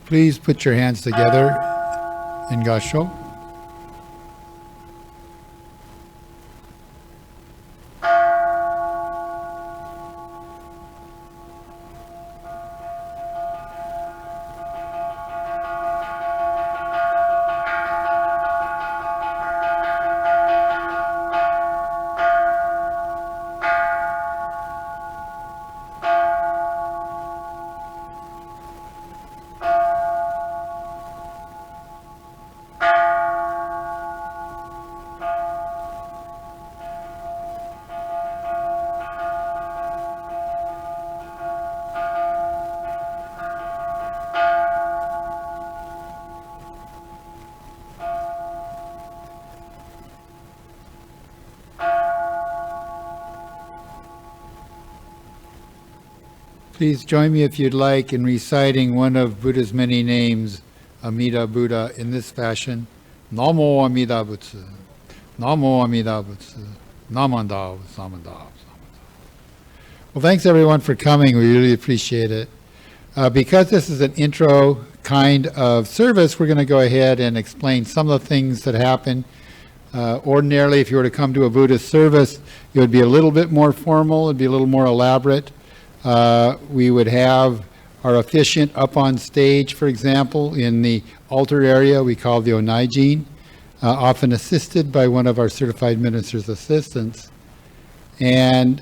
Please put your hands together in Gasho. Please join me if you'd like in reciting one of Buddha's many names, Amida Buddha, in this fashion. Namo Amida Butsu, Namo Amida Butsu, Namandao, Samandao. Well, thanks everyone for coming. We really appreciate it. Because this is an intro kind of service, we're going to go ahead and explain some of the things that happen. Ordinarily, if you were to come to a Buddhist service, it would be a little bit more formal, it'd be a little more elaborate. We would have our officiant up on stage, for example, in the altar area we call the Onaijin, often assisted by one of our certified minister's assistants. And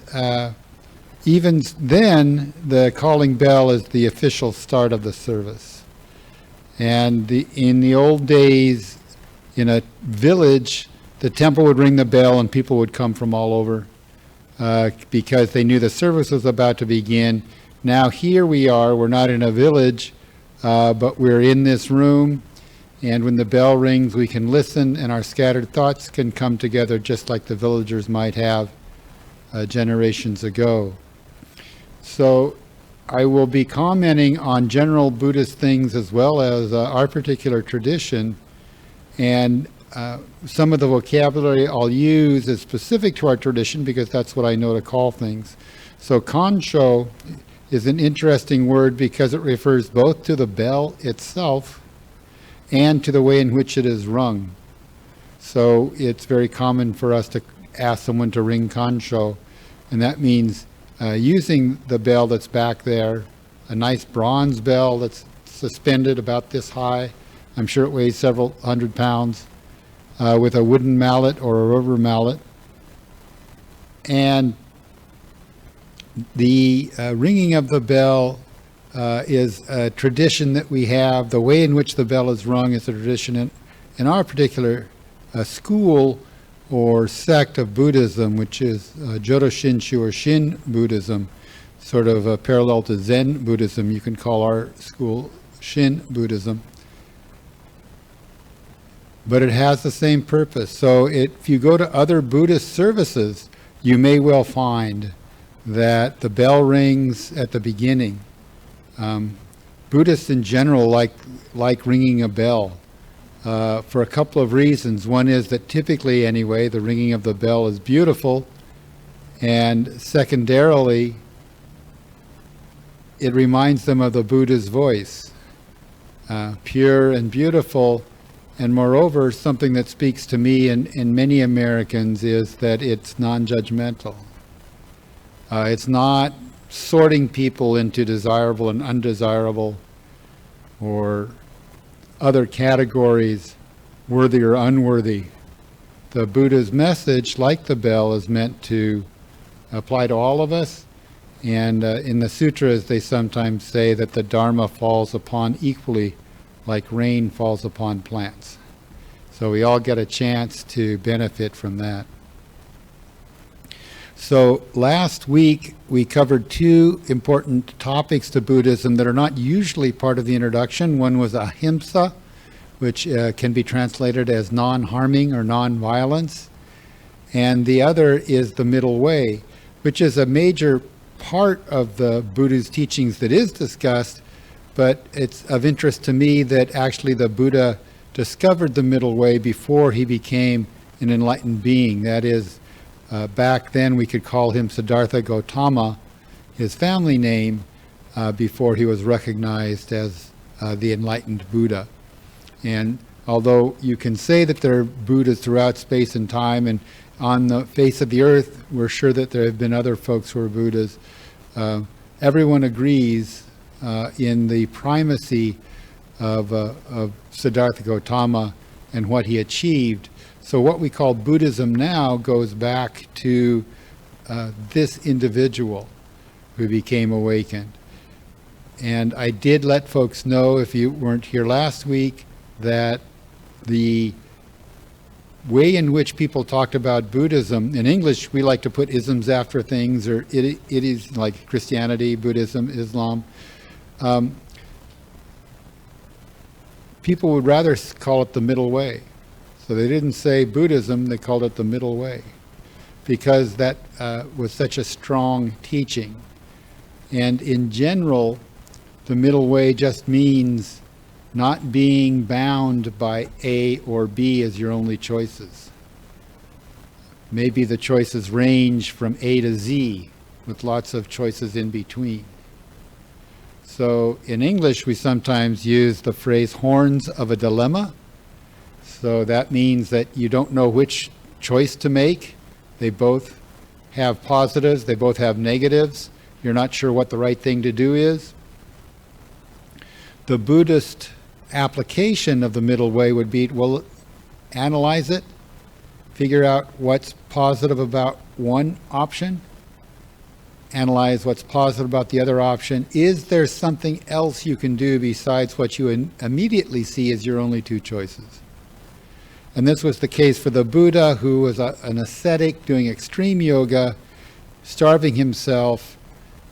even then, the calling bell is the official start of the service. And in the old days, in a village, the temple would ring the bell and people would come from all over. Because they knew the service was about to begin. Now here we are, we're not in a village, but we're in this room, and when the bell rings we can listen and our scattered thoughts can come together just like the villagers might have generations ago. So I will be commenting on general Buddhist things as well as our particular tradition, and some of the vocabulary I'll use is specific to our tradition because that's what I know to call things. So kansho is an interesting word because it refers both to the bell itself and to the way in which it is rung. So it's very common for us to ask someone to ring kansho, and that means using the bell that's back there, a nice bronze bell that's suspended about this high. I'm sure it weighs several hundred pounds. With a wooden mallet or a rubber mallet. And the ringing of the bell is a tradition that we have. The way in which the bell is rung is a tradition in our particular school or sect of Buddhism, which is Jodo Shinshu or Shin Buddhism, sort of a parallel to Zen Buddhism. You can call our school Shin Buddhism. But it has the same purpose. So if you go to other Buddhist services, you may well find that the bell rings at the beginning. Buddhists in general like ringing a bell for a couple of reasons. One is that typically anyway, the ringing of the bell is beautiful. And secondarily, it reminds them of the Buddha's voice, pure and beautiful. And moreover, something that speaks to me and many Americans is that it's non-judgmental. It's not sorting people into desirable and undesirable or other categories, worthy or unworthy. The Buddha's message, like the bell, is meant to apply to all of us. And in the sutras, they sometimes say that the Dharma falls upon equally like rain falls upon plants. So we all get a chance to benefit from that. So last week we covered two important topics to Buddhism that are not usually part of the introduction. One was ahimsa, which can be translated as non-harming or non-violence. And the other is the middle way, which is a major part of the Buddha's teachings that is discussed. But it's of interest to me that actually the Buddha discovered the middle way before he became an enlightened being. That is, back then we could call him Siddhartha Gautama, his family name, before he was recognized as the enlightened Buddha. And although you can say that there are Buddhas throughout space and time, and on the face of the earth, we're sure that there have been other folks who are Buddhas, everyone agrees in the primacy of Siddhartha Gautama and what he achieved. So what we call Buddhism now goes back to this individual who became awakened. And I did let folks know, if you weren't here last week, that the way in which people talked about Buddhism, in English we like to put isms after things, or it is like Christianity, Buddhism, Islam. People would rather call it the middle way. So they didn't say Buddhism, they called it the middle way, because that was such a strong teaching. And in general, the middle way just means not being bound by A or B as your only choices. Maybe the choices range from A to Z, with lots of choices in between. So in English, we sometimes use the phrase horns of a dilemma. So that means that you don't know which choice to make. They both have positives, they both have negatives. You're not sure what the right thing to do is. The Buddhist application of the middle way would be, well, analyze it, figure out what's positive about one option, analyze what's positive about the other option. Is there something else you can do besides what you immediately see as your only two choices? And this was the case for the Buddha, who was an ascetic doing extreme yoga, starving himself,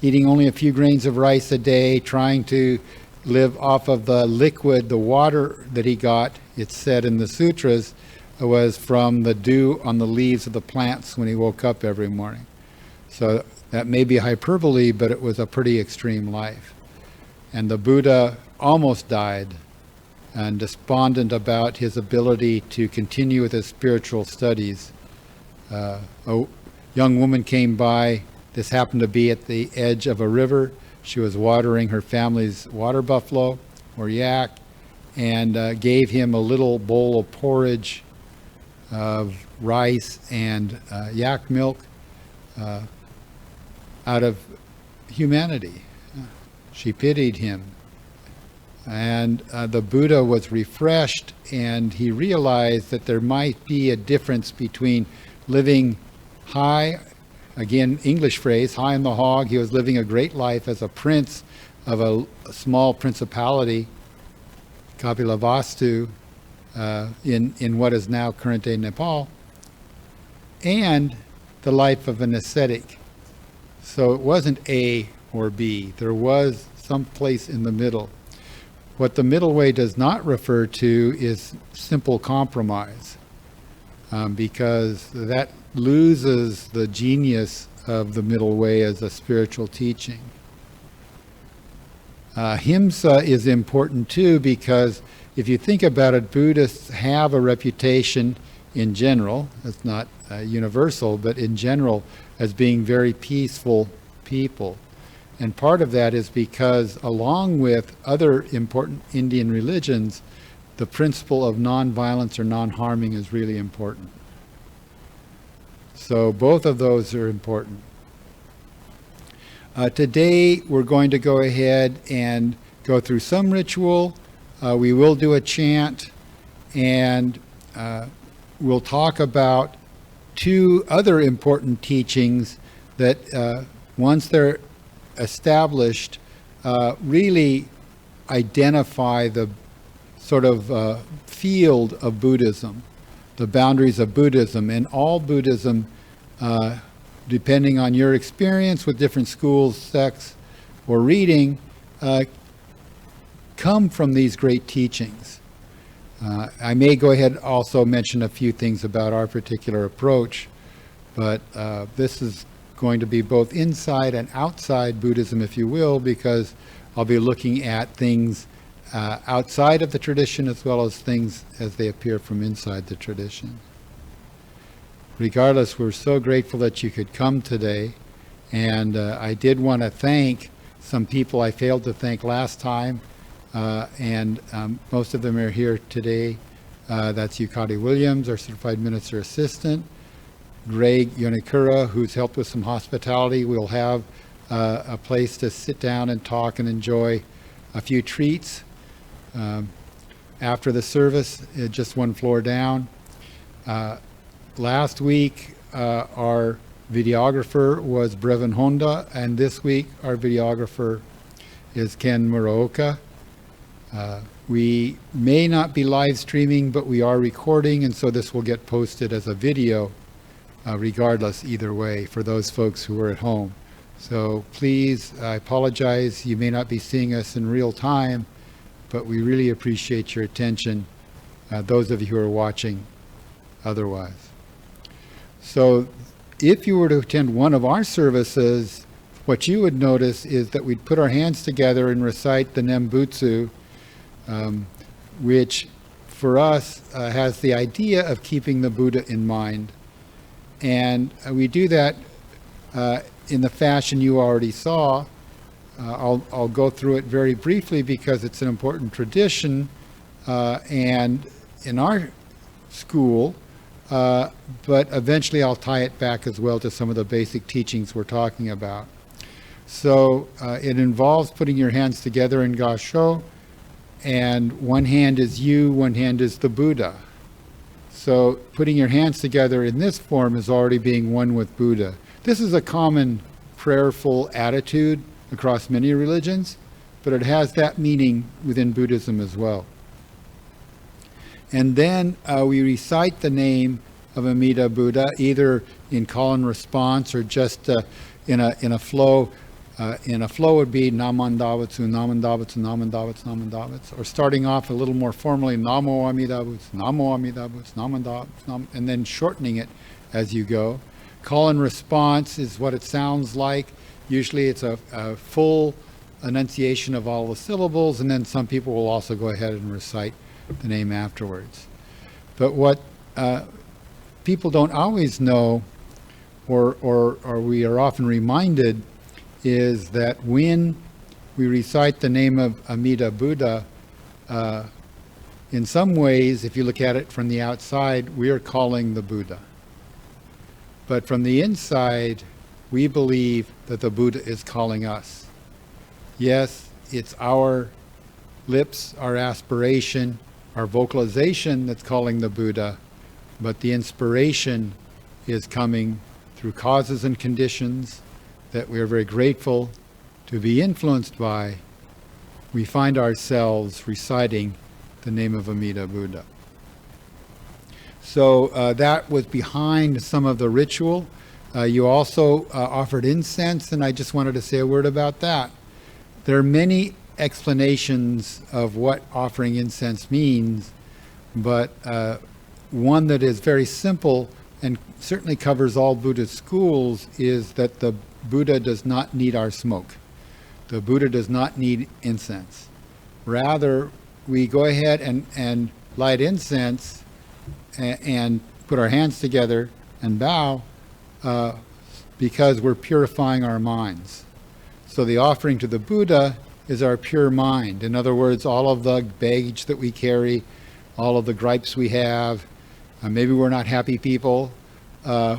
eating only a few grains of rice a day, trying to live off of the liquid, the water that he got, it's said in the sutras, was from the dew on the leaves of the plants when he woke up every morning. So that may be hyperbole, but it was a pretty extreme life. And the Buddha almost died, and despondent about his ability to continue with his spiritual studies. A young woman came by. This happened to be at the edge of a river. She was watering her family's water buffalo or yak, and gave him a little bowl of porridge of rice and yak milk out of humanity. She pitied him. And the Buddha was refreshed, and he realized that there might be a difference between living high, again, English phrase, high on the hog. He was living a great life as a prince of a small principality, Kapilavastu, in what is now current-day Nepal, and the life of an ascetic. So it wasn't A or B. There was some place in the middle. What the middle way does not refer to is simple compromise, because that loses the genius of the middle way as a spiritual teaching. Himsa is important too, because if you think about it, Buddhists have a reputation in general, it's not universal, but in general, as being very peaceful people. And part of that is because, along with other important Indian religions, the principle of non-violence or non-harming is really important. So both of those are important. Today we're going to go ahead and go through some ritual. We will do a chant, and we'll talk about two other important teachings that once they're established, really identify the sort of field of Buddhism, the boundaries of Buddhism. And all Buddhism, depending on your experience with different schools, sects, or reading, come from these great teachings. I may go ahead and also mention a few things about our particular approach, but this is going to be both inside and outside Buddhism, if you will, because I'll be looking at things outside of the tradition as well as things as they appear from inside the tradition. Regardless, we're so grateful that you could come today, and I did want to thank some people I failed to thank last time. and most of them are here today. That's Yukari Williams, our Certified Minister Assistant. Gregg Yonkeura, who's helped with some hospitality. We'll have a place to sit down and talk and enjoy a few treats after the service, just one floor down. Last week, our videographer was Brevin Honda, and this week our videographer is Ken Muraoka. We may not be live streaming, but we are recording, and so this will get posted as a video regardless, either way, for those folks who are at home. So please, I apologize, you may not be seeing us in real time, but we really appreciate your attention, those of you who are watching otherwise. So if you were to attend one of our services, what you would notice is that we'd put our hands together and recite the Nembutsu, which for us has the idea of keeping the Buddha in mind. And we do that in the fashion you already saw. I'll go through it very briefly because it's an important tradition and in our school, but eventually I'll tie it back as well to some of the basic teachings we're talking about. So it involves putting your hands together in Gasho, and one hand is you, one hand is the Buddha. So putting your hands together in this form is already being one with Buddha. This is a common prayerful attitude across many religions, but it has that meaning within Buddhism as well. And then we recite the name of Amida Buddha, either in call and response or just in a flow. In a flow would be Namandavatsu, Namandavatsu, Namandavatsu, Namandavatsu, or starting off a little more formally, Namo Amida Butsu, Namo Amida Butsu, Namandavatsu, and then shortening it as you go. Call and response is what it sounds like. Usually it's a full enunciation of all the syllables, and then some people will also go ahead and recite the name afterwards. But what people don't always know, or we are often reminded, is that when we recite the name of Amida Buddha, in some ways, if you look at it from the outside, we are calling the Buddha. But from the inside, we believe that the Buddha is calling us. Yes, it's our lips, our aspiration, our vocalization that's calling the Buddha, but the inspiration is coming through causes and conditions that we are very grateful to be influenced by. We find ourselves reciting the name of Amida Buddha. So that was behind some of the ritual. You also offered incense, and I just wanted to say a word about that. There are many explanations of what offering incense means, but one that is very simple and certainly covers all Buddhist schools is that the Buddha does not need our smoke. The Buddha does not need incense. Rather, we go ahead and light incense and put our hands together and bow because we're purifying our minds. So the offering to the Buddha is our pure mind. In other words, all of the baggage that we carry, all of the gripes we have, maybe we're not happy people,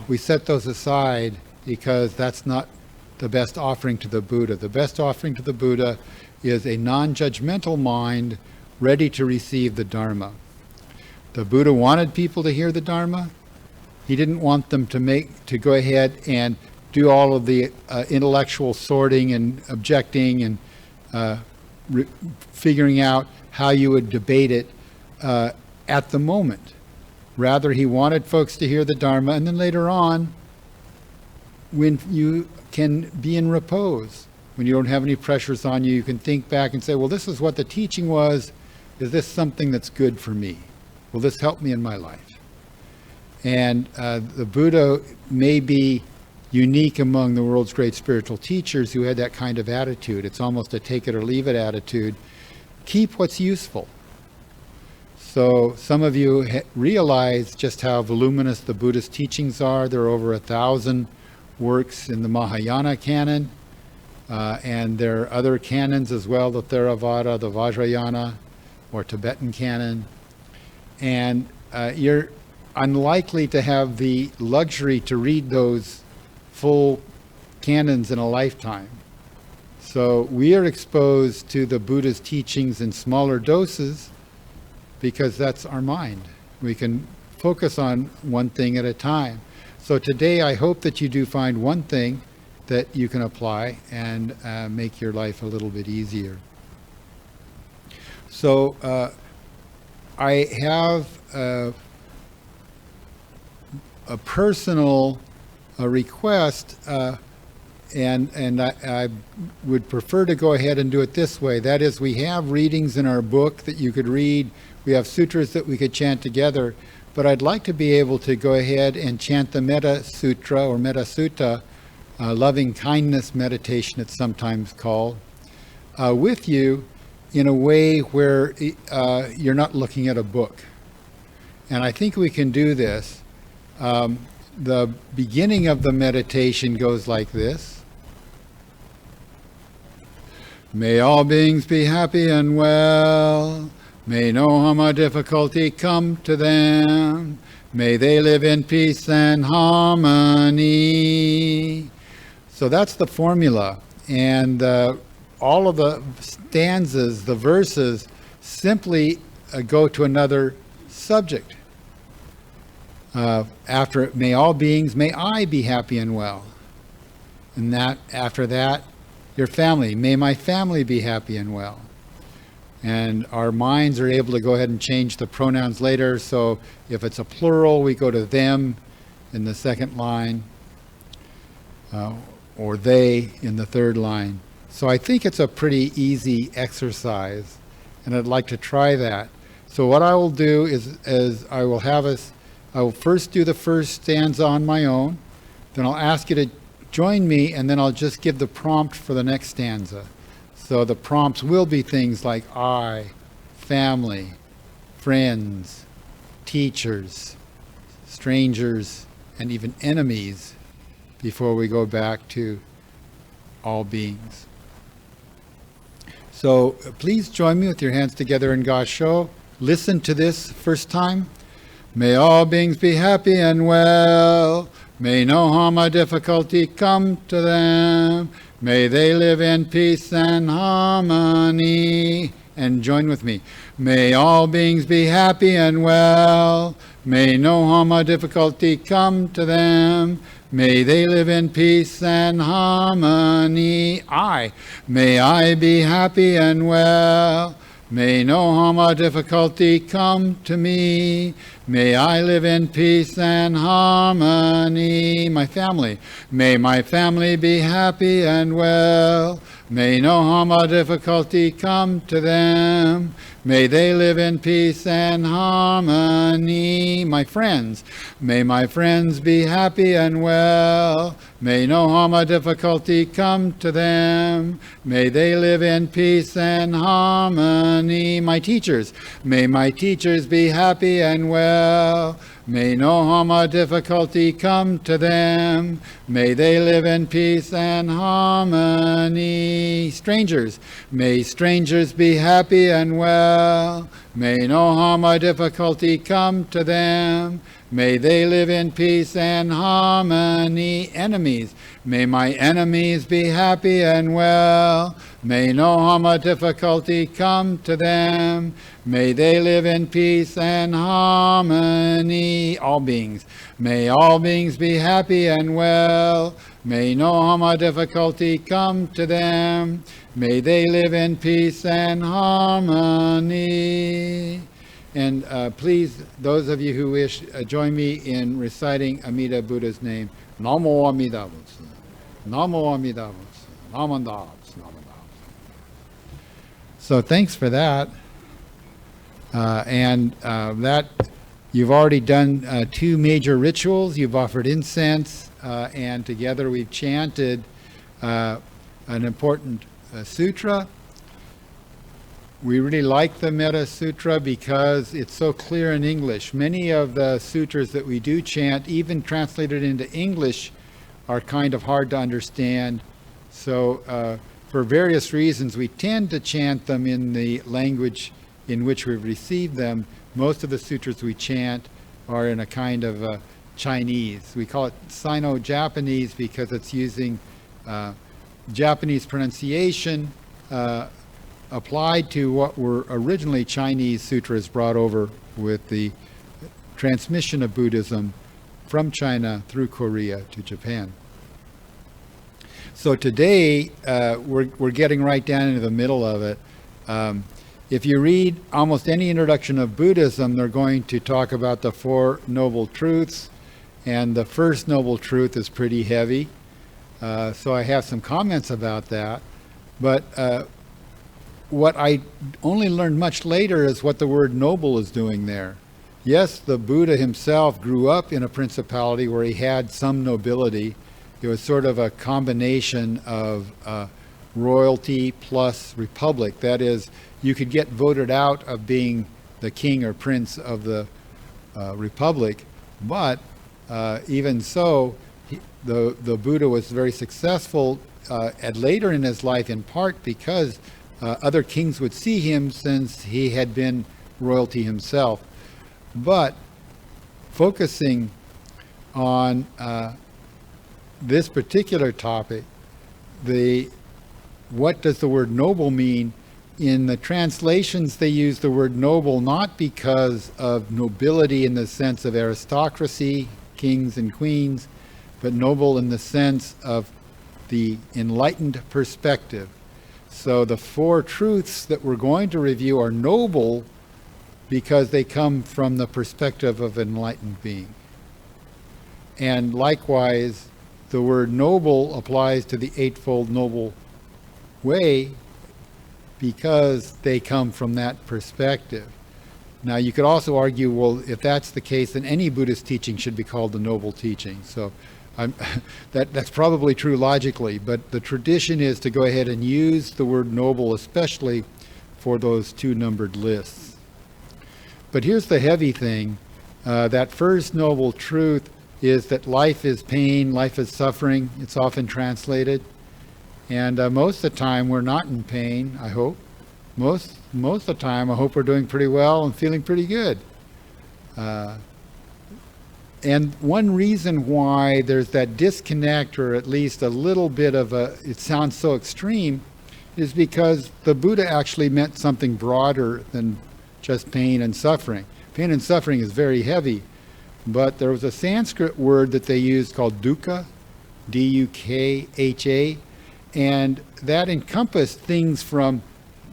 we set those aside because that's not the best offering to the Buddha. The best offering to the Buddha is a non-judgmental mind ready to receive the Dharma. The Buddha wanted people to hear the Dharma. He didn't want them to go ahead and do all of the intellectual sorting and objecting and figuring out how you would debate it at the moment. Rather, he wanted folks to hear the Dharma, and then later on, when you can be in repose, when you don't have any pressures on you, you can think back and say, well, this is what the teaching was. Is this something that's good for me? Will this help me in my life? And the Buddha may be unique among the world's great spiritual teachers who had that kind of attitude. It's almost a take it or leave it attitude. Keep what's useful. So some of you realize just how voluminous the Buddhist teachings are. There are over 1,000 works in the Mahayana canon. And there are other canons as well, the Theravada, the Vajrayana, or Tibetan canon. And you're unlikely to have the luxury to read those full canons in a lifetime. So we are exposed to the Buddha's teachings in smaller doses because that's our mind. We can focus on one thing at a time. So today I hope that you do find one thing that you can apply and make your life a little bit easier. So I have a personal request, and I would prefer to go ahead and do it this way. That is, we have readings in our book that you could read. We have sutras that we could chant together, but I'd like to be able to go ahead and chant the Metta Sutra or Metta Sutta, loving kindness meditation it's sometimes called, with you in a way where you're not looking at a book. And I think we can do this. The beginning of the meditation goes like this. May all beings be happy and well. May no harm or difficulty come to them. May they live in peace and harmony. So that's the formula. And all of the stanzas, the verses, simply go to another subject. After may all beings, may I be happy and well. And that after that, your family, may my family be happy and well. And our minds are able to go ahead and change the pronouns later. So if it's a plural, we go to them in the second line, or they in the third line. So I think it's a pretty easy exercise, and I'd like to try that. So what I will do is I will first do the first stanza on my own, then I'll ask you to join me, and then I'll just give the prompt for the next stanza. So the prompts will be things like I, family, friends, teachers, strangers, and even enemies, before we go back to all beings. So please join me with your hands together in Gasho. Listen to this first time. May all beings be happy and well. May no harm or difficulty come to them. May they live in peace and harmony. And join with me. May all beings be happy and well. May no harm or difficulty come to them. May they live in peace and harmony. May I be happy and well. May no harm or difficulty come to me. May I live in peace and harmony. My family. May my family be happy and well. May no harm or difficulty come to them. May they live in peace and harmony. My friends. May my friends be happy and well. May no harm or difficulty come to them. May they live in peace and harmony. My teachers. May my teachers be happy and well. May no harm or difficulty come to them. May they live in peace and harmony. Strangers. May strangers be happy and well. May no harm or difficulty come to them. May they live in peace and harmony. Enemies. May my enemies be happy and well. May no harm or difficulty come to them. May they live in peace and harmony. All beings. May all beings be happy and well. May no harm or difficulty come to them. May they live in peace and harmony. And please, those of you who wish, join me in reciting Amida Buddha's name. Namo Amida Butsu. Namo Amida Butsu. Namanda Butsu. Namanda Butsu. So thanks for that. That you've already done 2 major rituals. You've offered incense, and together we've chanted an important sutra. We really like the Metta Sutra because it's so clear in English. Many of the sutras that we do chant, even translated into English, are kind of hard to understand. So for various reasons, we tend to chant them in the language in which we've received them. Most of the sutras we chant are in a kind of Chinese. We call it Sino-Japanese because it's using Japanese pronunciation applied to what were originally Chinese sutras brought over with the transmission of Buddhism from China through Korea to Japan. So today, we're getting right down into the middle of it. If you read almost any introduction of Buddhism, they're going to talk about the Four Noble Truths, and the first Noble Truth is pretty heavy. So I have some comments about that. But what I only learned much later is what the word noble is doing there. Yes, the Buddha himself grew up in a principality where he had some nobility. It was sort of a combination of royalty plus republic. That is, you could get voted out of being the king or prince of the republic, but even so, the Buddha was very successful later in his life, in part because other kings would see him since he had been royalty himself. But focusing on this particular topic, what does the word noble mean? In the translations, they use the word noble not because of nobility in the sense of aristocracy, kings and queens, but noble in the sense of the enlightened perspective. So the four truths that we're going to review are noble because they come from the perspective of an enlightened being. And likewise, the word noble applies to the Eightfold Noble Way because they come from that perspective. Now, you could also argue, well, if that's the case, then any Buddhist teaching should be called the noble teaching. So that's probably true logically, but the tradition is to go ahead and use the word noble, especially for those two numbered lists. But here's the heavy thing. That first noble truth is that life is pain, life is suffering. It's often translated. And most of the time we're not in pain, I hope. Most of the time I hope we're doing pretty well and feeling pretty good. And one reason why there's that disconnect, or at least a little bit of it sounds so extreme, is because the Buddha actually meant something broader than just pain and suffering. Pain and suffering is very heavy, but there was a Sanskrit word that they used called dukkha, D-U-K-H-A, and that encompassed things from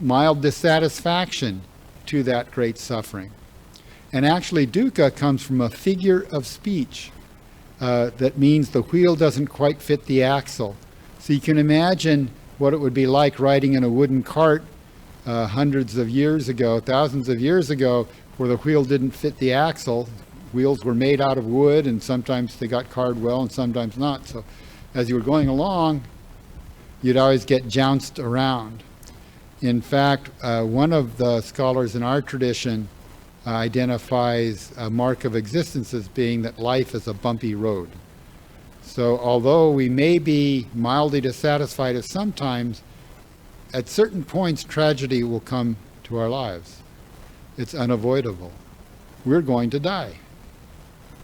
mild dissatisfaction to that great suffering. And actually dukkha comes from a figure of speech that means the wheel doesn't quite fit the axle. So you can imagine what it would be like riding in a wooden cart hundreds of years ago, thousands of years ago, where the wheel didn't fit the axle. Wheels were made out of wood, and sometimes they got carved well and sometimes not. So as you were going along, you'd always get jounced around. In fact, one of the scholars in our tradition identifies a mark of existence as being that life is a bumpy road. So although we may be mildly dissatisfied at sometimes, at certain points tragedy will come to our lives. It's unavoidable. We're going to die.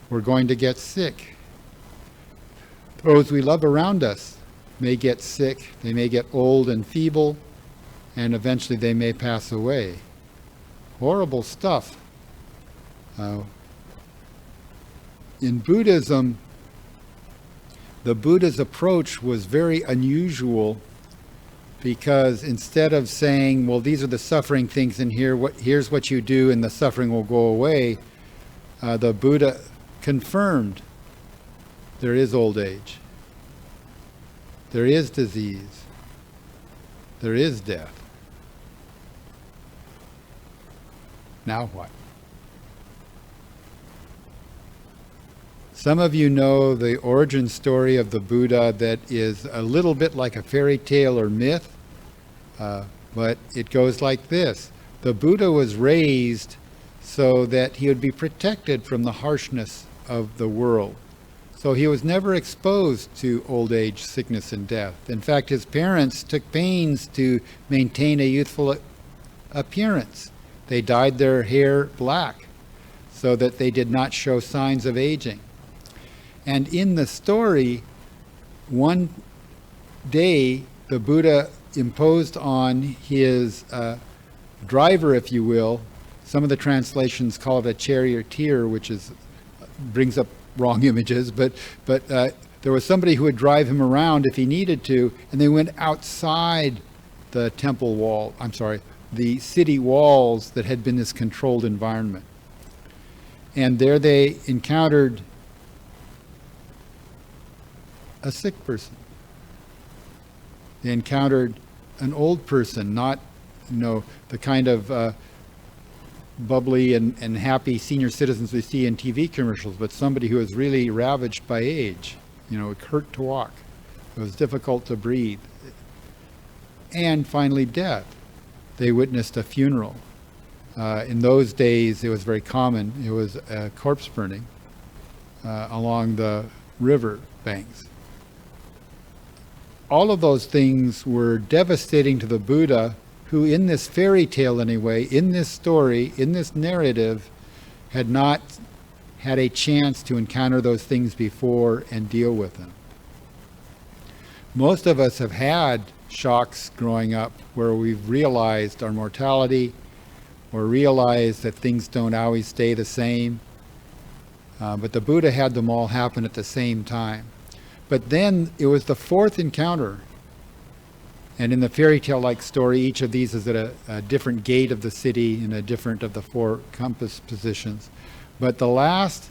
We're going to get sick. Those we love around us may get sick. They may get old and feeble, and eventually they may pass away. Horrible stuff. In Buddhism, the Buddha's approach was very unusual because instead of saying, well, these are the suffering things in here, here's what you do and the suffering will go away, the Buddha confirmed there is old age, there is disease, there is death. Now what? Some of you know the origin story of the Buddha that is a little bit like a fairy tale or myth, but it goes like this. The Buddha was raised so that he would be protected from the harshness of the world. So he was never exposed to old age, sickness, and death. In fact, his parents took pains to maintain a youthful appearance. They dyed their hair black so that they did not show signs of aging. And in the story, one day the Buddha imposed on his driver, if you will, some of the translations call it a charioteer, which brings up wrong images, but there was somebody who would drive him around if he needed to, and they went outside the temple wall, the city walls that had been this controlled environment. And there they encountered a sick person. They encountered an old person, not the kind of bubbly and happy senior citizens we see in TV commercials, but somebody who was really ravaged by age. It hurt to walk. It was difficult to breathe. And finally, death. They witnessed a funeral. In those days, it was very common. It was corpse burning along the river banks. All of those things were devastating to the Buddha, who in this fairy tale anyway, in this story, in this narrative, had not had a chance to encounter those things before and deal with them. Most of us have had shocks growing up where we've realized our mortality or realized that things don't always stay the same. But the Buddha had them all happen at the same time. But then it was the fourth encounter. And in the fairy tale-like story, each of these is at a different gate of the city in a different of the four compass positions. But the last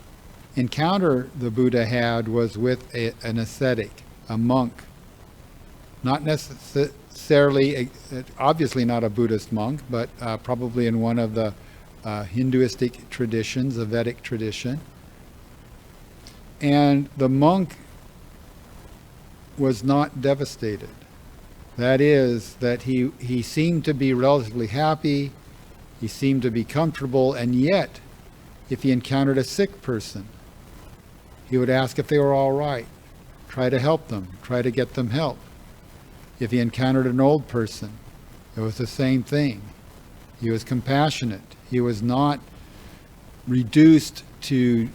encounter the Buddha had was with an ascetic, a monk. Not necessarily, obviously not a Buddhist monk, but probably in one of the Hinduistic traditions, a Vedic tradition. And the monk was not devastated. That is, that he seemed to be relatively happy, he seemed to be comfortable, and yet, if he encountered a sick person, he would ask if they were all right, try to help them, try to get them help. If he encountered an old person, it was the same thing. He was compassionate. He was not reduced to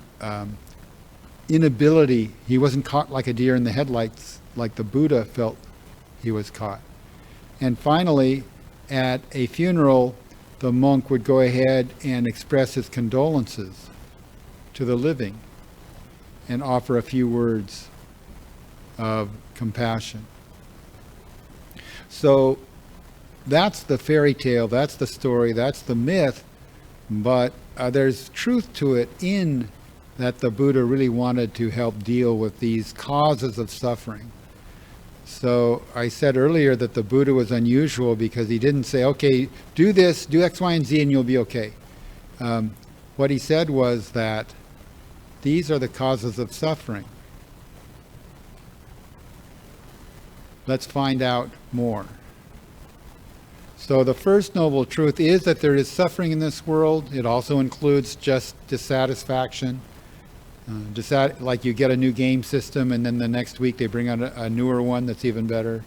inability. He wasn't caught like a deer in the headlights like the Buddha felt he was caught. And finally, at a funeral, the monk would go ahead and express his condolences to the living and offer a few words of compassion. So that's the fairy tale, that's the story, that's the myth, but there's truth to it in that the Buddha really wanted to help deal with these causes of suffering. So I said earlier that the Buddha was unusual because he didn't say, okay, do this, do X, Y, and Z, and you'll be okay. What he said was that these are the causes of suffering. Let's find out more. So the first noble truth is that there is suffering in this world. It also includes just dissatisfaction. Like you get a new game system and then the next week they bring out a newer one that's even better.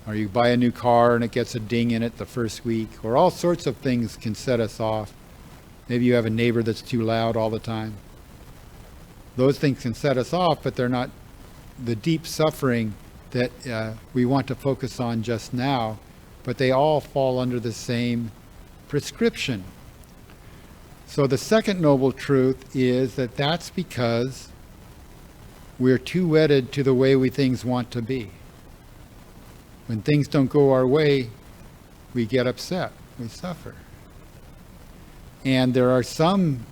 Or you buy a new car and it gets a ding in it the first week. Or all sorts of things can set us off. Maybe you have a neighbor that's too loud all the time. Those things can set us off, but they're not the deep suffering that we want to focus on just now. But they all fall under the same prescription. So the second noble truth is that that's because we're too wedded to the way things want to be. When things don't go our way, we get upset, we suffer. And there are some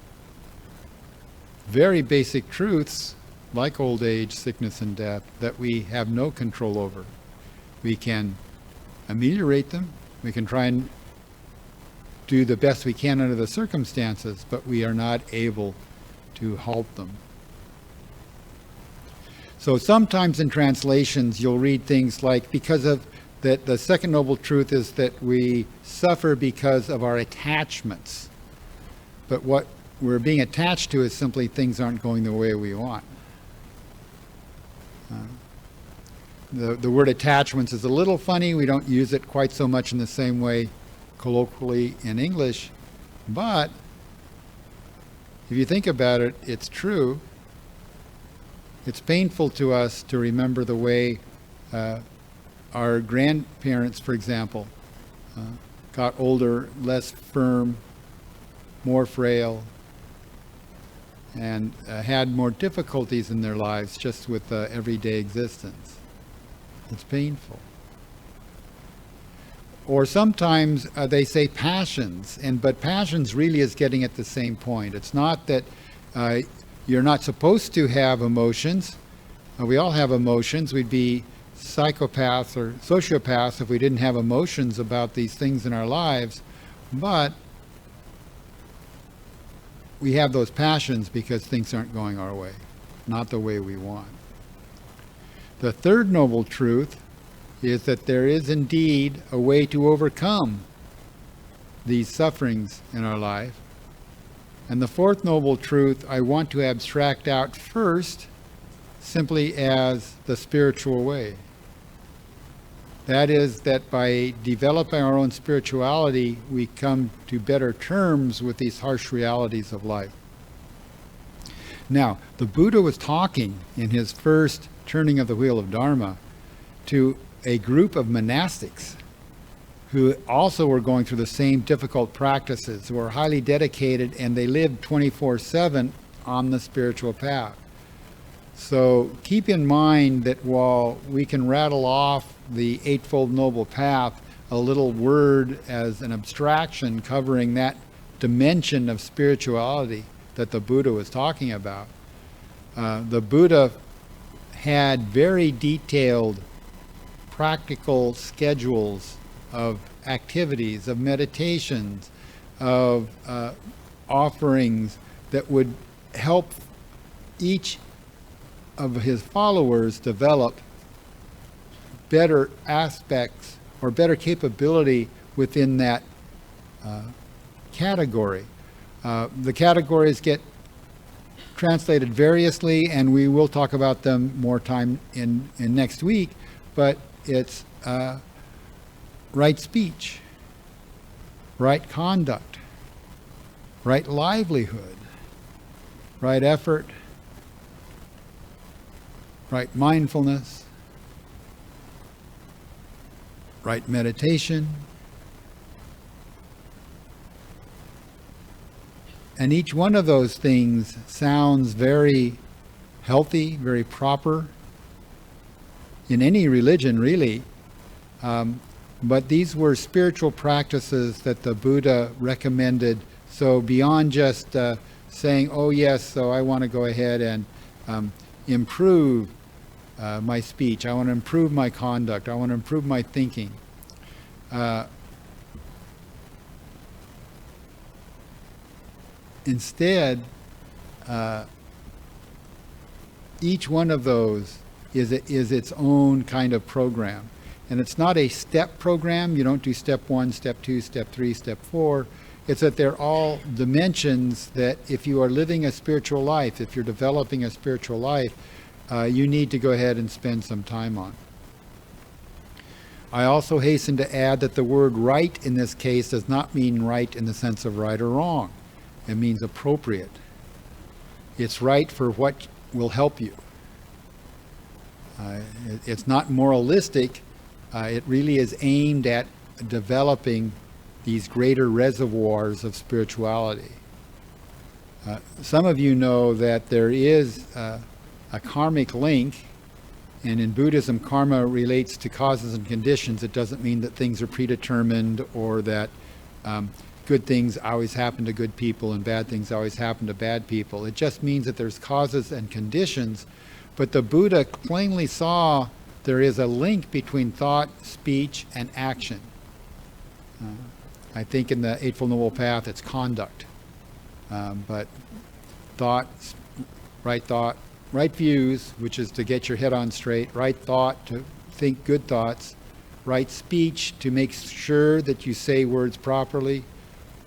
very basic truths, like old age, sickness, and death, that we have no control over. We can ameliorate them, we can try and do the best we can under the circumstances, but we are not able to halt them. So sometimes in translations you'll read things like, because of that, the second noble truth is that we suffer because of our attachments. But what we're being attached to is simply things aren't going the way we want. The word attachments is a little funny. We don't use it quite so much in the same way colloquially in English. But if you think about it, it's true. It's painful to us to remember the way our grandparents, for example, got older, less firm, more frail, and had more difficulties in their lives just with everyday existence. It's painful. Or sometimes they say passions, but passions really is getting at the same point. It's not that you're not supposed to have emotions. We all have emotions. We'd be psychopaths or sociopaths if we didn't have emotions about these things in our lives. But we have those passions because things aren't going our way, not the way we want. The third noble truth is that there is indeed a way to overcome these sufferings in our life. And the fourth noble truth I want to abstract out first simply as the spiritual way. That is that by developing our own spirituality, we come to better terms with these harsh realities of life. Now, the Buddha was talking in his first turning of the wheel of Dharma to a group of monastics who also were going through the same difficult practices, who were highly dedicated, and they lived 24/7 on the spiritual path. So keep in mind that while we can rattle off the Eightfold Noble Path, a little word as an abstraction covering that dimension of spirituality that the Buddha was talking about, the Buddha had very detailed practical schedules of activities, of meditations, of offerings that would help each of his followers develop better aspects or better capability within that category. The categories get translated variously, and we will talk about them more time in next week, but it's right speech, right conduct, right livelihood, right effort, right mindfulness, right meditation, and each one of those things sounds very healthy, very proper in any religion, really. But these were spiritual practices that the Buddha recommended. So beyond just saying, oh yes, so I want to go ahead and improve my speech, I want to improve my conduct, I want to improve my thinking. Instead, each one of those is its own kind of program. And it's not a step program. You don't do step 1, step 2, step 3, step 4. It's that they're all dimensions that if you are living a spiritual life, if you're developing a spiritual life, you need to go ahead and spend some time on. I also hasten to add that the word right in this case does not mean right in the sense of right or wrong. It means appropriate. It's right for what will help you. It's not moralistic. It really is aimed at developing these greater reservoirs of spirituality. Some of you know that there is a karmic link, and in Buddhism, karma relates to causes and conditions. It doesn't mean that things are predetermined or that good things always happen to good people and bad things always happen to bad people. It just means that there's causes and conditions, but the Buddha plainly saw there is a link between thought, speech, and action. I think in the Eightfold Noble Path it's conduct. But thought, right views, which is to get your head on straight, right thought, to think good thoughts, right speech, to make sure that you say words properly,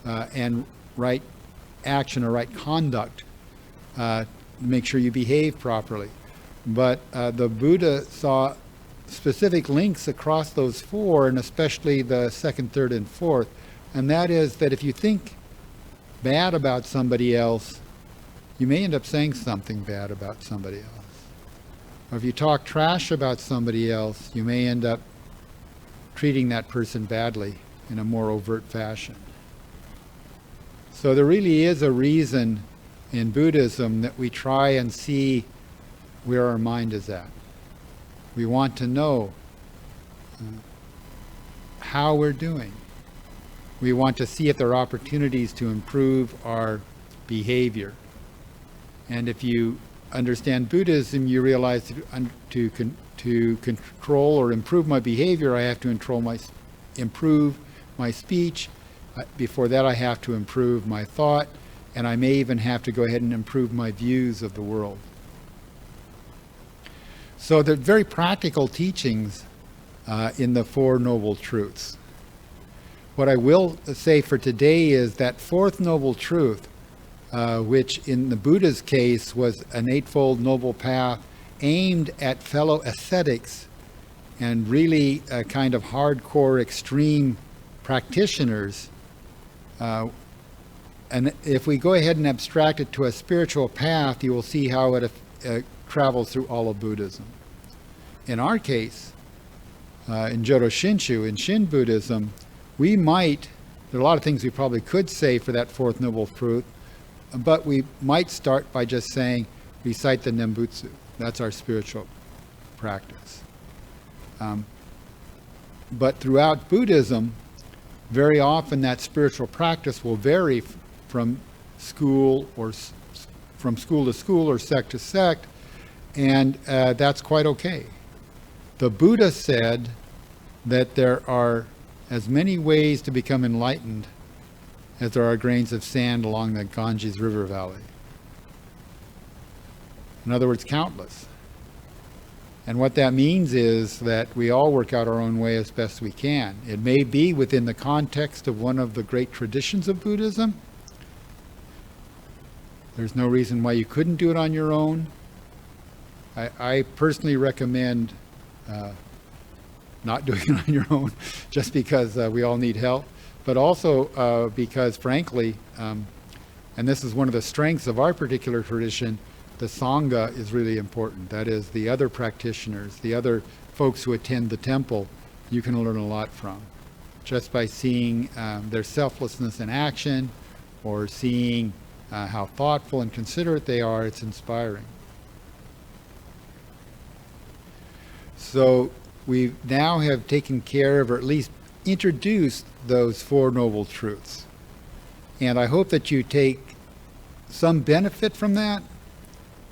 and right action or right conduct, make sure you behave properly. But the Buddha saw specific links across those four, and especially the second, third, and fourth. And that is that if you think bad about somebody else, you may end up saying something bad about somebody else. Or if you talk trash about somebody else, you may end up treating that person badly in a more overt fashion. So there really is a reason in Buddhism that we try and see where our mind is at. We want to know how we're doing. We want to see if there are opportunities to improve our behavior. And if you understand Buddhism, you realize that to control or improve my behavior, I have to improve my speech. Before that, I have to improve my thought, and I may even have to go ahead and improve my views of the world. So there are very practical teachings in the Four Noble Truths. What I will say for today is that fourth noble truth, which in the Buddha's case was an Eightfold Noble Path aimed at fellow ascetics and really kind of hardcore extreme practitioners. And if we go ahead and abstract it to a spiritual path, you will see how it travels through all of Buddhism. In our case, in Jodo Shinshu, in Shin Buddhism, there are a lot of things we probably could say for that fourth noble truth, but we might start by just saying, recite the Nembutsu. That's our spiritual practice. But throughout Buddhism, very often that spiritual practice will vary from school to school or sect to sect, and that's quite okay. The Buddha said that there are as many ways to become enlightened as there are grains of sand along the Ganges River Valley. In other words, countless. And what that means is that we all work out our own way as best we can. It may be within the context of one of the great traditions of Buddhism. There's no reason why you couldn't do it on your own. I personally recommend not doing it on your own, just because we all need help, but also because, frankly, and this is one of the strengths of our particular tradition, the Sangha is really important. That is, the other practitioners, the other folks who attend the temple, you can learn a lot from. Just by seeing their selflessness in action, or seeing how thoughtful and considerate they are, it's inspiring. So we now have taken care of, or at least introduced, those Four Noble Truths. And I hope that you take some benefit from that.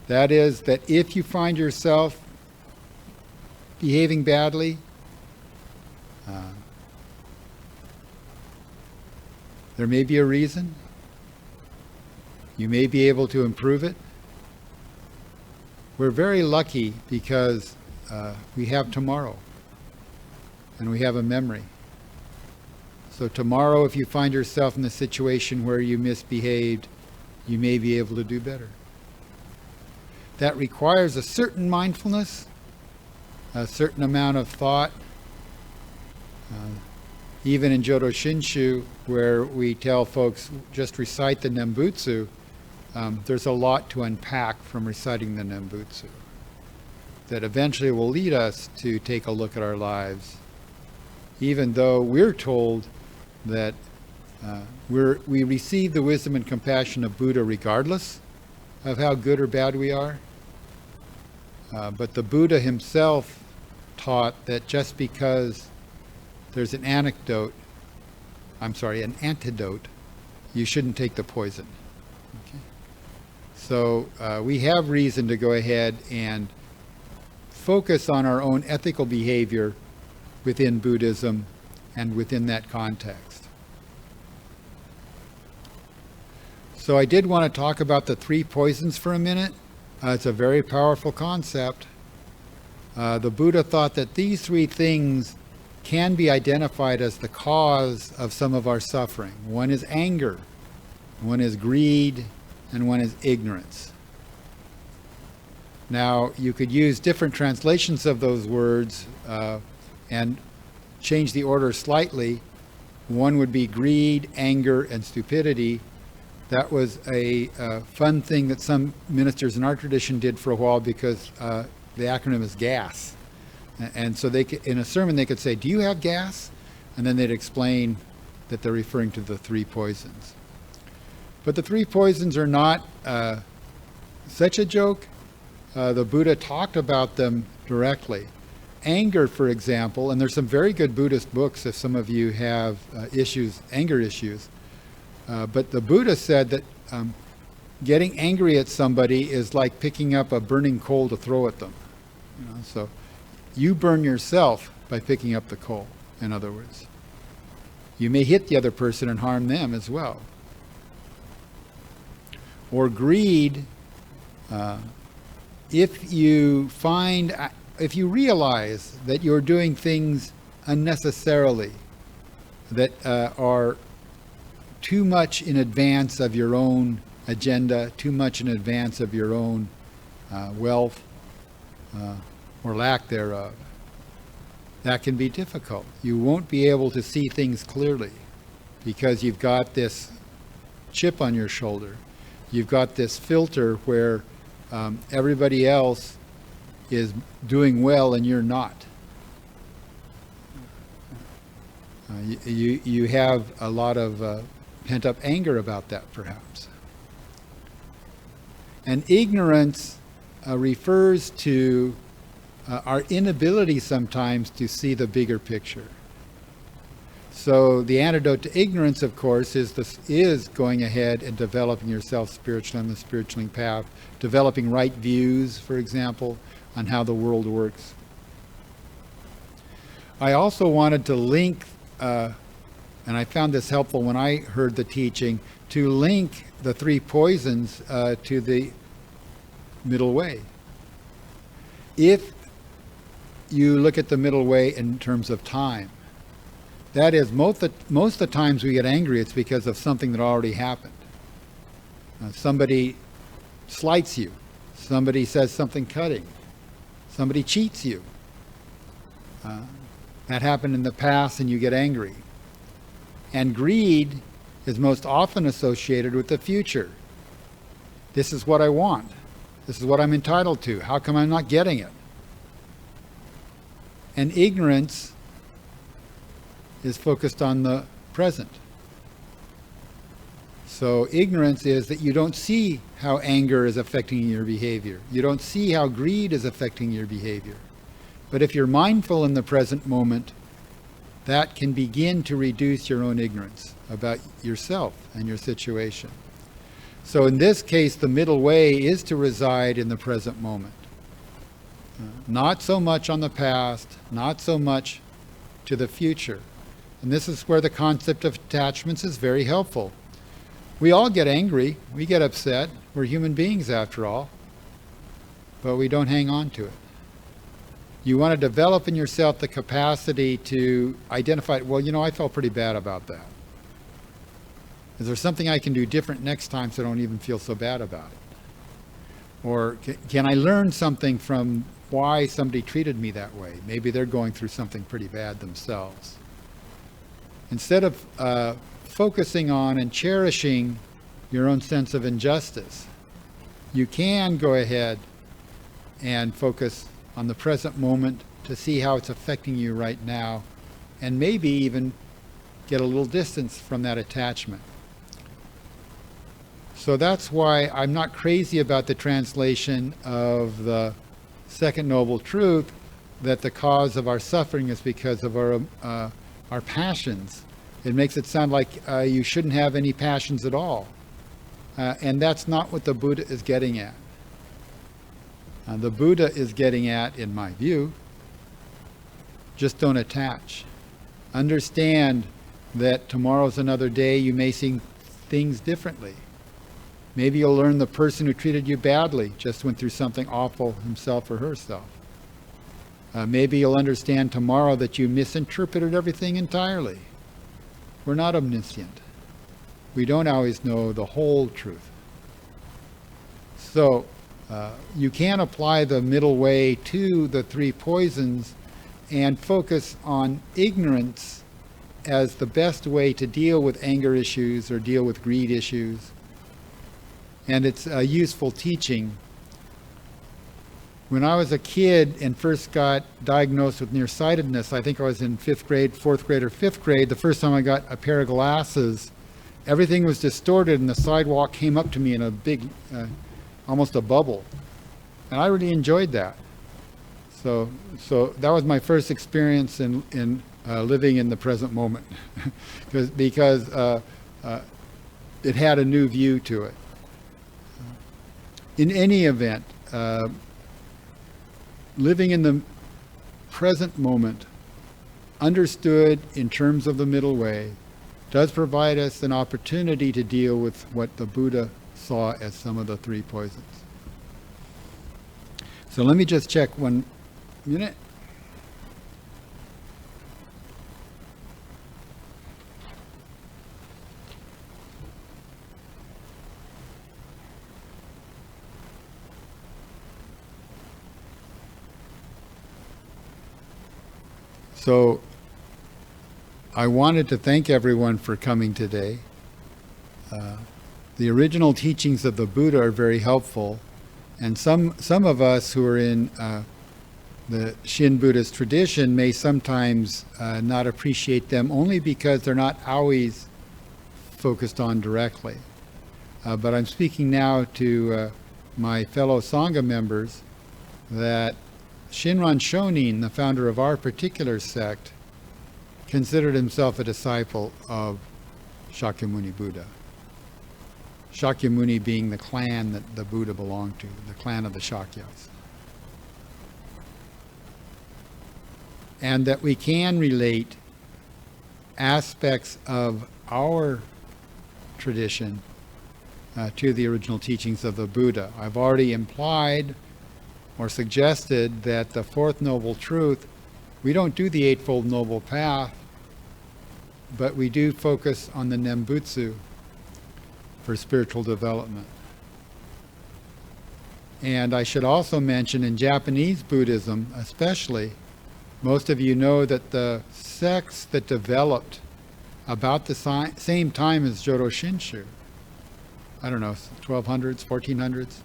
That is, that if you find yourself behaving badly, there may be a reason. You may be able to improve it. We're very lucky because we have tomorrow, and we have a memory. So tomorrow, if you find yourself in the situation where you misbehaved, you may be able to do better. That requires a certain mindfulness, a certain amount of thought. Even in Jodo Shinshu, where we tell folks just recite the Nembutsu, there's a lot to unpack from reciting the Nembutsu that eventually will lead us to take a look at our lives, even though we're told that we receive the wisdom and compassion of Buddha regardless of how good or bad we are. But the Buddha himself taught that just because there's an antidote, you shouldn't take the poison. Okay? So we have reason to go ahead and focus on our own ethical behavior within Buddhism and within that context. So I did want to talk about the three poisons for a minute. It's a very powerful concept. The Buddha thought that these three things can be identified as the cause of some of our suffering. One is anger, one is greed, and one is ignorance. Now, you could use different translations of those words and change the order slightly. One would be greed, anger, and stupidity. That was a fun thing that some ministers in our tradition did for a while because the acronym is GAS. And so they could, in a sermon they could say, do you have gas? And then they'd explain that they're referring to the three poisons. But the three poisons are not such a joke. The Buddha talked about them directly. Anger, for example, and there's some very good Buddhist books if some of you have anger issues. But the Buddha said that getting angry at somebody is like picking up a burning coal to throw at them. So you burn yourself by picking up the coal, in other words. You may hit the other person and harm them as well. Or greed, if you realize that you're doing things unnecessarily that are too much in advance of your own agenda, too much in advance of your own wealth or lack thereof, that can be difficult. You won't be able to see things clearly because you've got this chip on your shoulder. You've got this filter where everybody else is doing well and you're not. You have a lot of pent-up anger about that, perhaps. And ignorance refers to our inability sometimes to see the bigger picture. So the antidote to ignorance, of course, is going ahead and developing yourself spiritually on the spiritual path, developing right views, for example, on how the world works. I also wanted to link, and I found this helpful when I heard the teaching, to link the three poisons to the middle way. If you look at the middle way in terms of time, that is, most of the times we get angry, it's because of something that already happened. Somebody slights you. Somebody says something cutting. Somebody cheats you. That happened in the past and you get angry. And greed is most often associated with the future. This is what I want. This is what I'm entitled to. How come I'm not getting it? And ignorance is focused on the present. So ignorance is that you don't see how anger is affecting your behavior. You don't see how greed is affecting your behavior. But if you're mindful in the present moment, that can begin to reduce your own ignorance about yourself and your situation. So in this case, the middle way is to reside in the present moment. Not so much on the past, not so much to the future. And this is where the concept of attachments is very helpful. We all get angry, we get upset, we're human beings after all, but we don't hang on to it. You want to develop in yourself the capacity to identify, well, I felt pretty bad about that. Is there something I can do different next time so I don't even feel so bad about it? Or can I learn something from why somebody treated me that way? Maybe they're going through something pretty bad themselves. Instead of focusing on and cherishing your own sense of injustice, you can go ahead and focus on the present moment to see how it's affecting you right now, and maybe even get a little distance from that attachment. So that's why I'm not crazy about the translation of the second noble truth, that the cause of our suffering is because of our passions. It makes it sound like you shouldn't have any passions at all. And that's not what the Buddha is getting at. The Buddha is getting at, in my view, just don't attach. Understand that tomorrow's another day, you may see things differently. Maybe you'll learn the person who treated you badly just went through something awful himself or herself. Maybe you'll understand tomorrow that you misinterpreted everything entirely. We're not omniscient. We don't always know the whole truth. So You can apply the middle way to the three poisons and focus on ignorance as the best way to deal with anger issues or deal with greed issues. And it's a useful teaching. When I was a kid and first got diagnosed with nearsightedness, I think I was in 4th grade or 5th grade, the first time I got a pair of glasses, everything was distorted and the sidewalk came up to me in a big, almost a bubble. And I really enjoyed that. So that was my first experience in living in the present moment, because it had a new view to it. In any event, living in the present moment, understood in terms of the middle way, does provide us an opportunity to deal with what the Buddha saw as some of the three poisons. So let me just check 1 minute. So I wanted to thank everyone for coming today. The original teachings of the Buddha are very helpful, and some of us who are in the Shin Buddhist tradition may sometimes not appreciate them only because they're not always focused on directly. But I'm speaking now to my fellow Sangha members that Shinran Shonin, the founder of our particular sect, considered himself a disciple of Shakyamuni Buddha. Shakyamuni being the clan that the Buddha belonged to, the clan of the Shakyas. And that we can relate aspects of our tradition to the original teachings of the Buddha. I've already implied or suggested that the fourth noble truth, we don't do the Eightfold Noble Path, but we do focus on the Nembutsu for spiritual development. And I should also mention in Japanese Buddhism especially, most of you know that the sects that developed about the same time as Jodo Shinshu, I don't know, 1200s, 1400s,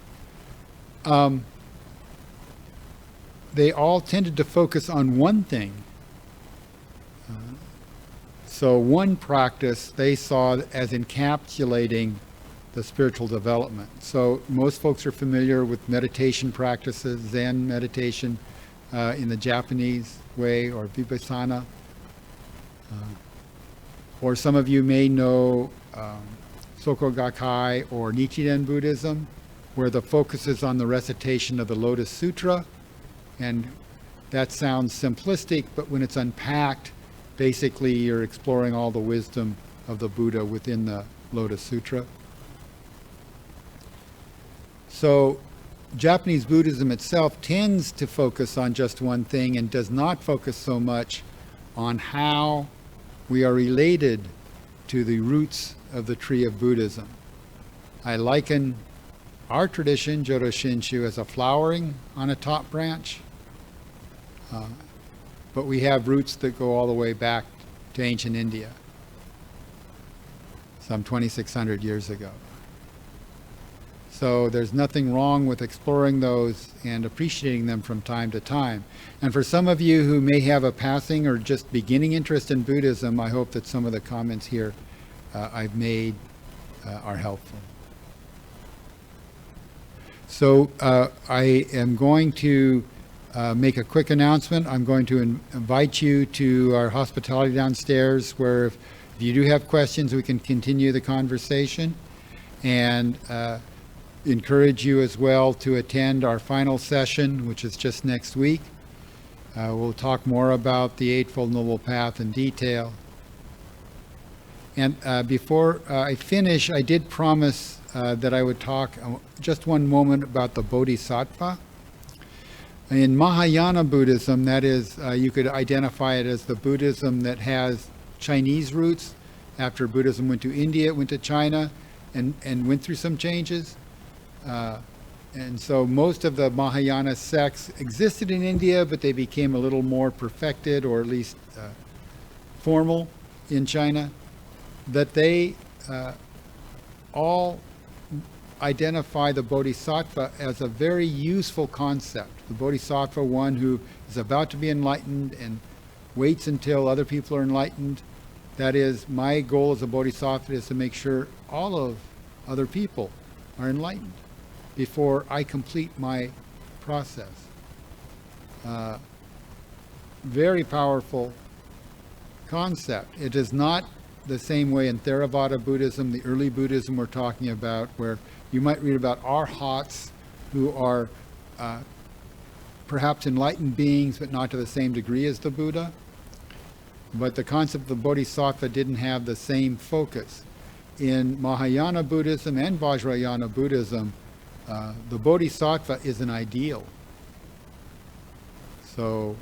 they all tended to focus on one thing. So one practice they saw as encapsulating the spiritual development. So most folks are familiar with meditation practices, Zen meditation in the Japanese way, or Vipassana. Or some of you may know Soko Gakkai or Nichiren Buddhism, where the focus is on the recitation of the Lotus Sutra. And that sounds simplistic, but when it's unpacked, basically you're exploring all the wisdom of the Buddha within the Lotus Sutra. So Japanese Buddhism itself tends to focus on just one thing and does not focus so much on how we are related to the roots of the tree of Buddhism. I liken our tradition, Jodo Shinshu, as a flowering on a top branch. But we have roots that go all the way back to ancient India, some 2,600 years ago. So there's nothing wrong with exploring those and appreciating them from time to time. And for some of you who may have a passing or just beginning interest in Buddhism, I hope that some of the comments here I've made are helpful. So I am going to make a quick announcement. I'm going to invite you to our hospitality downstairs, where if you do have questions, we can continue the conversation, and encourage you as well to attend our final session, which is just next week. We'll talk more about the Eightfold Noble Path in detail. And before I finish, I did promise that I would talk just one moment about the Bodhisattva. In Mahayana Buddhism, that is, you could identify it as the Buddhism that has Chinese roots. After Buddhism went to India, it went to China and went through some changes. And so most of the Mahayana sects existed in India, but they became a little more perfected, or at least formal in China, that they all identify the bodhisattva as a very useful concept. The bodhisattva, one who is about to be enlightened and waits until other people are enlightened. That is, my goal as a bodhisattva is to make sure all of other people are enlightened before I complete my process. Very powerful concept. It is not the same way in Theravada Buddhism, the early Buddhism we're talking about, where you might read about arhats who are perhaps enlightened beings, but not to the same degree as the Buddha. But the concept of bodhisattva didn't have the same focus. In Mahayana Buddhism and Vajrayana Buddhism, the bodhisattva is an ideal. So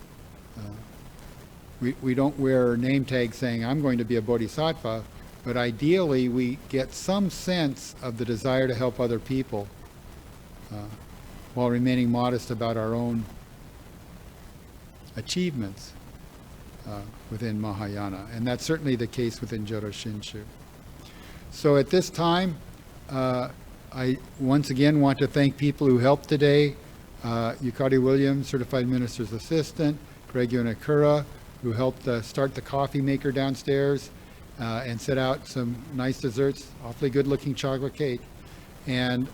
we don't wear name tags saying, I'm going to be a bodhisattva, but ideally we get some sense of the desire to help other people while remaining modest about our own achievements within Mahayana. And that's certainly the case within Jodo Shinshu. So at this time, I once again want to thank people who helped today. Yukari Williams, Certified Minister's Assistant, Gregg Yonkeura, who helped start the coffee maker downstairs and set out some nice desserts, awfully good-looking chocolate cake, and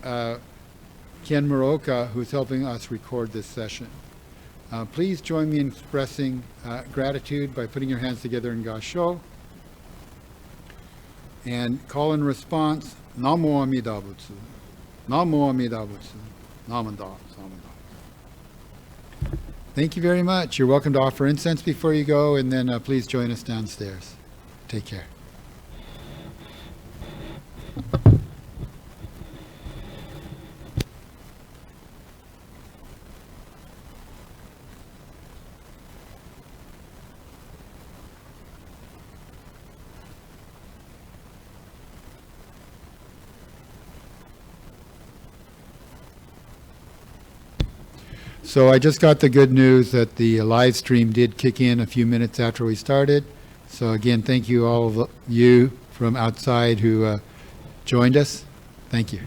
Ken Muraoka, who's helping us record this session. Please join me in expressing gratitude by putting your hands together in Gasho, and call and response, Namo Amida Butsu, Namo Amida Butsu, Namanda, Samanda. Thank you very much. You're welcome to offer incense before you go, and then please join us downstairs. Take care. So I just got the good news that the live stream did kick in a few minutes after we started. So again, thank you all of you from outside who joined us. Thank you.